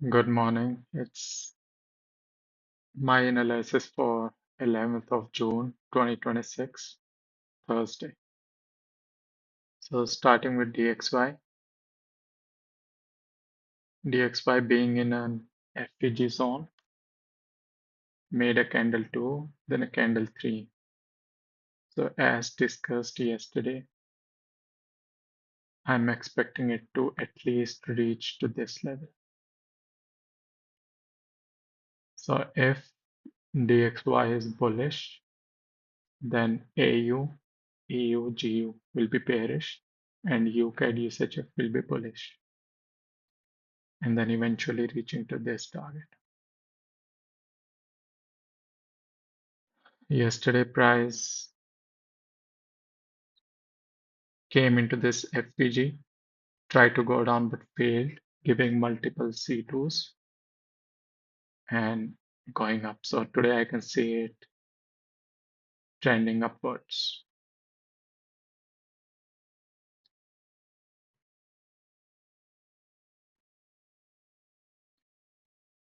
Good morning. It's my analysis for 11th of June 2026, Thursday. So starting with DXY being in an FPG zone, made a candle 2, then a candle 3. So as discussed yesterday, I'm expecting it to at least reach to this level. So if DXY is bullish, then AU, EU, GU will be bearish, and UCAD USHF will be bullish, and then eventually reaching to this target. Yesterday price came into this FPG, tried to go down but failed, giving multiple C2s and going up. So today I can see it trending upwards.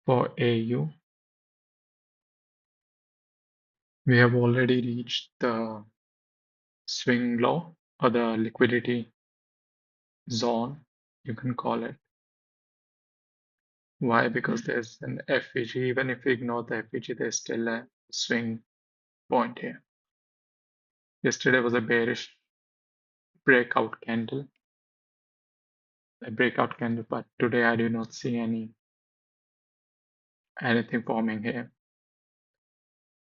For AU, we have already reached the swing low or the liquidity zone, you can call it. Why? Because there's an FVG. Even if we ignore the FVG, there's still a swing point here. Yesterday was a bearish breakout candle, but today I do not see anything forming here.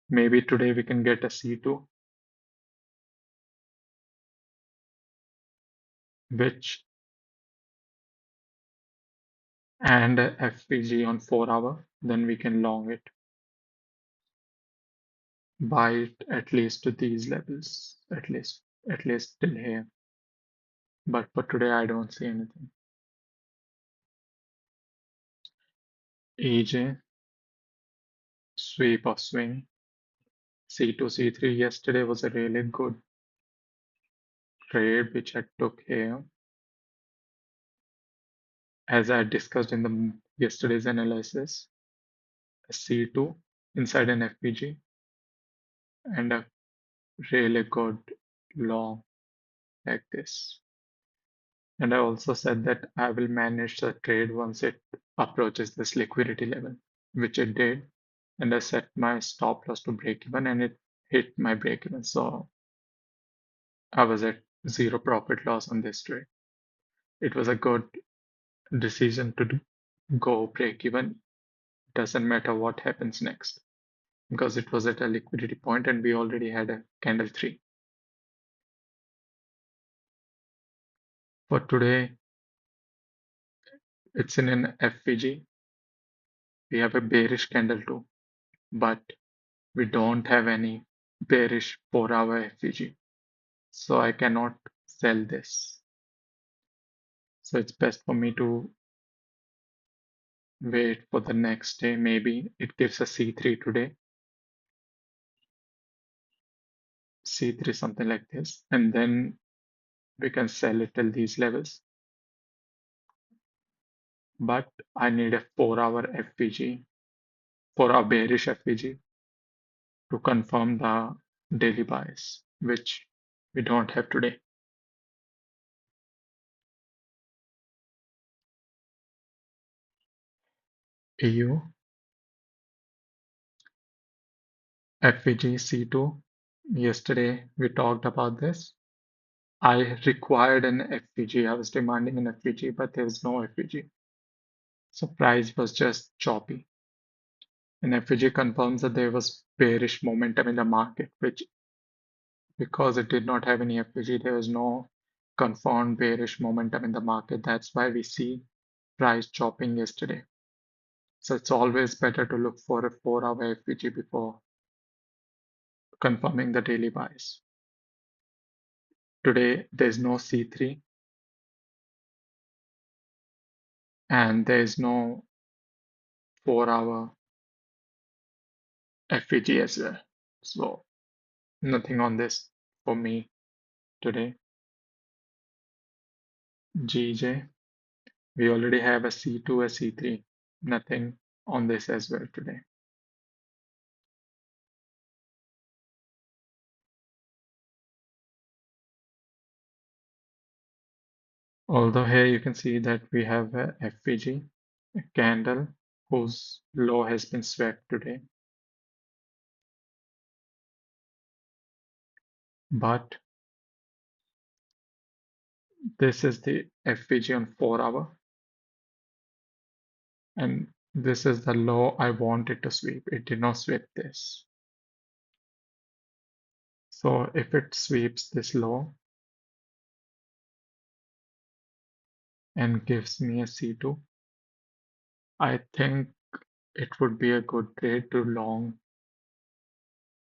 Maybe today we can get a C2, which and a FVG on 4 hour, then we can long it. Buy it at least to these levels, at least till here. But for today I don't see anything. EJ, sweep or swing. C2, C3 yesterday was a really good trade which I took here. As I discussed in the yesterday's analysis, a C2 inside an FPG and a really good long like this. And I also said that I will manage the trade once it approaches this liquidity level, which it did. And I set my stop loss to break even and it hit my break even. So I was at zero profit loss on this trade. It was a good decision to go break even. Doesn't matter what happens next because it was at a liquidity point and we already had a candle 3. For today, it's in an FVG. We have a bearish candle too, but we don't have any bearish 4 hour FVG. So I cannot sell this. So it's best for me to wait for the next day. Maybe it gives a C3 today, C3 something like this, and then we can sell it till these levels. But I need a 4 hour FVG, 4 hour bearish FVG to confirm the daily buys, which we don't have today. EU, FVG C2. Yesterday we talked about this. I required an FVG. I was demanding an FVG, but there was no FVG. So price was just choppy. And FVG confirms that there was bearish momentum in the market, which because it did not have any FVG, there was no confirmed bearish momentum in the market. That's why we see price chopping yesterday. So it's always better to look for a 4 hour FVG before confirming the daily buys. Today, there's no C3 and there's no 4 hour FVG as well. So nothing on this for me today. GJ, we already have a C2, a C3. Nothing on this as well today. Although here you can see that we have a FVG, a candle whose low has been swept today. But this is the FVG on 4 hour, and this is the low I wanted to sweep. It did not sweep this. So if it sweeps this low and gives me a C2, I think it would be a good trade to long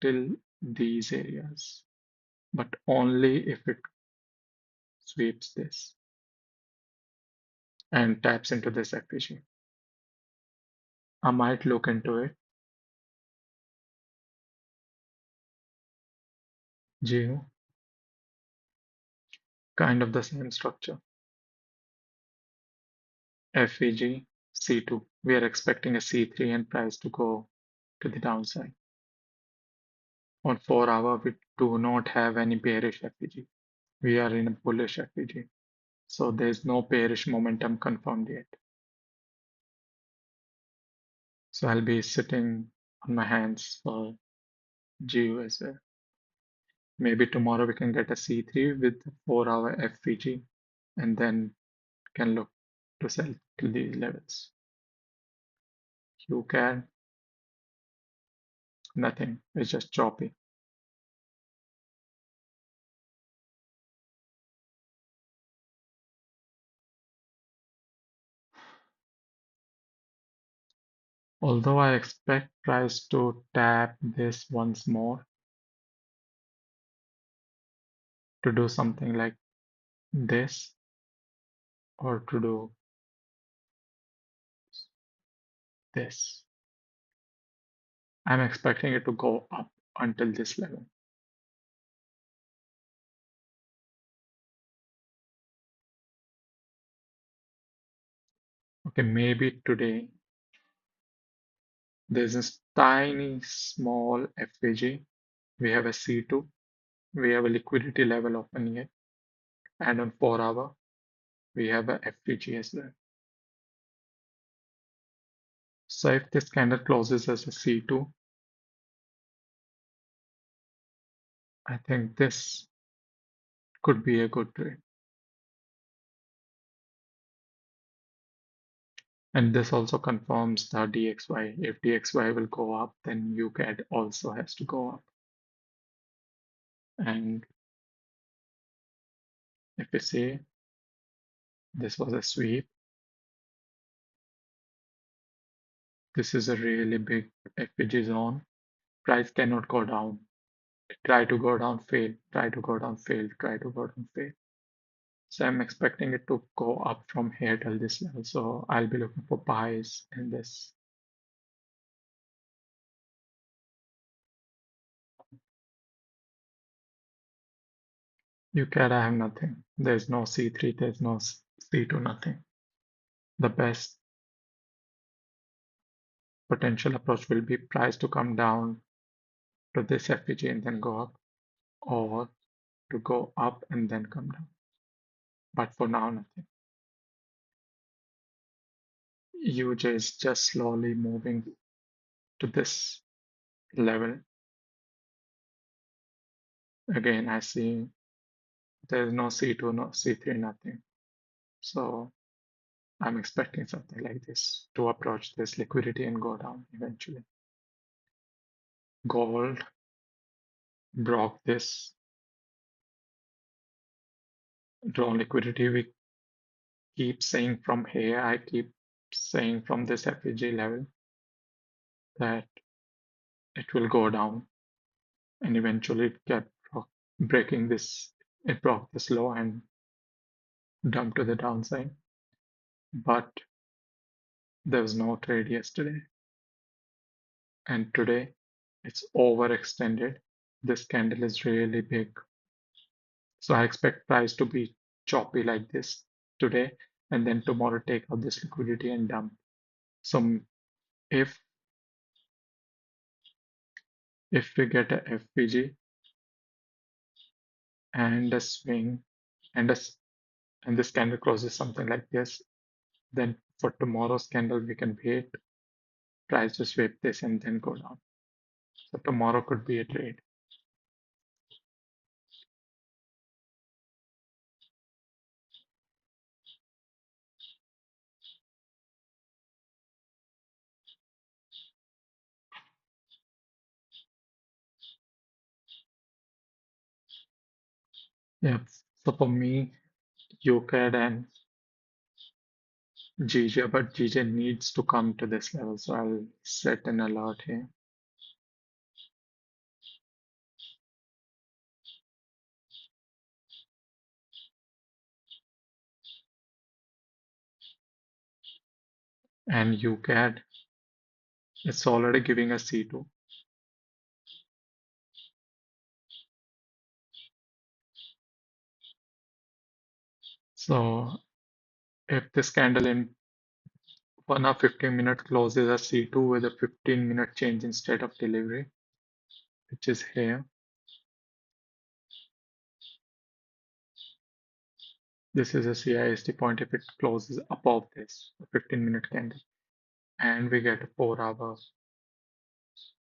till these areas, but only if it sweeps this and taps into this FVG. I might look into it. Geo, kind of the same structure. FVG, C2. We are expecting a C3 and price to go to the downside. On 4 hour, we do not have any bearish FVG. We are in a bullish FVG. So there's no bearish momentum confirmed yet. So I'll be sitting on my hands for GU as well. Maybe tomorrow we can get a C3 with 4 hour FVG and then can look to sell to these levels. You can nothing, it's just choppy. Although I expect price to tap this once more to do something like this or to do this. I'm expecting it to go up until this level. Okay, maybe today there's this tiny small FVG. We have a C2. We have a liquidity level open here. And on 4 hour, we have a FVG as well. So if this candle closes as a C2, I think this could be a good trade. And this also confirms the DXY. If DXY will go up, then UCAD also has to go up. And if we say this was a sweep, this is a really big FPG zone. Price cannot go down. Try to go down, fail. Try to go down, fail. Try to go down, fail. So I'm expecting it to go up from here till this level. So I'll be looking for buys in this. UCAD, I have nothing. There's no C3, there's no C2, nothing. The best potential approach will be price to come down to this FPG and then go up, or to go up and then come down. But for now, nothing. UJ is just slowly moving to this level. Again, I see there's no C2, no C3, nothing. So I'm expecting something like this to approach this liquidity and go down eventually. Gold broke this drawn liquidity. We keep saying from here, I keep saying from this FEG level that it will go down and eventually it kept breaking this. It broke this low and dumped to the downside. But there was no trade yesterday. And today it's overextended. This candle is really big. So I expect price to be choppy like this today and then tomorrow take out this liquidity and dump. So if if we get a FPG and a swing and and this candle closes something like this, then for tomorrow's candle we can wait, price to sweep this and then go down. So tomorrow could be a trade. Yeah. So for me, UCAD and GJ, but GJ needs to come to this level. So I'll set an alert here. And UCAD, it's already giving us C2. So if this candle in 1 hour 15-minute closes a C2 with a 15-minute change in state of delivery, which is here. This is a CIST point if it closes above this 15-minute candle. And we get a 4-hour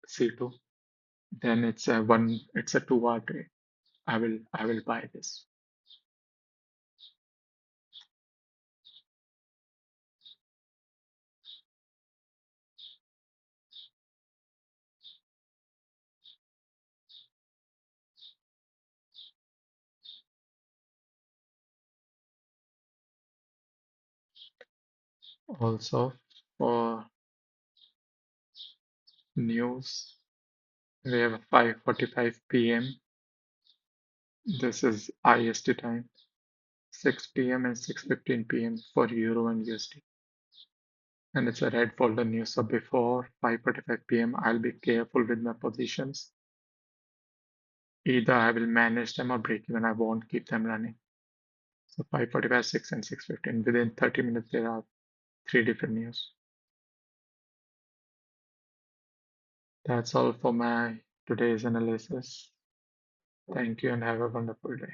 C2, then it's a 2-hour trade. I will buy this. Also for news, we have a 5:45 p.m. This is IST time, 6 p.m. and 6:15 p.m. for Euro and USD. And it's a red folder news. So before 5:45 p.m., I'll be careful with my positions. Either I will manage them or break even. I won't keep them running. So 5:45, 6, and 6:15. Within 30 minutes, there are 3 different news. That's all for my today's analysis. Thank you and have a wonderful day.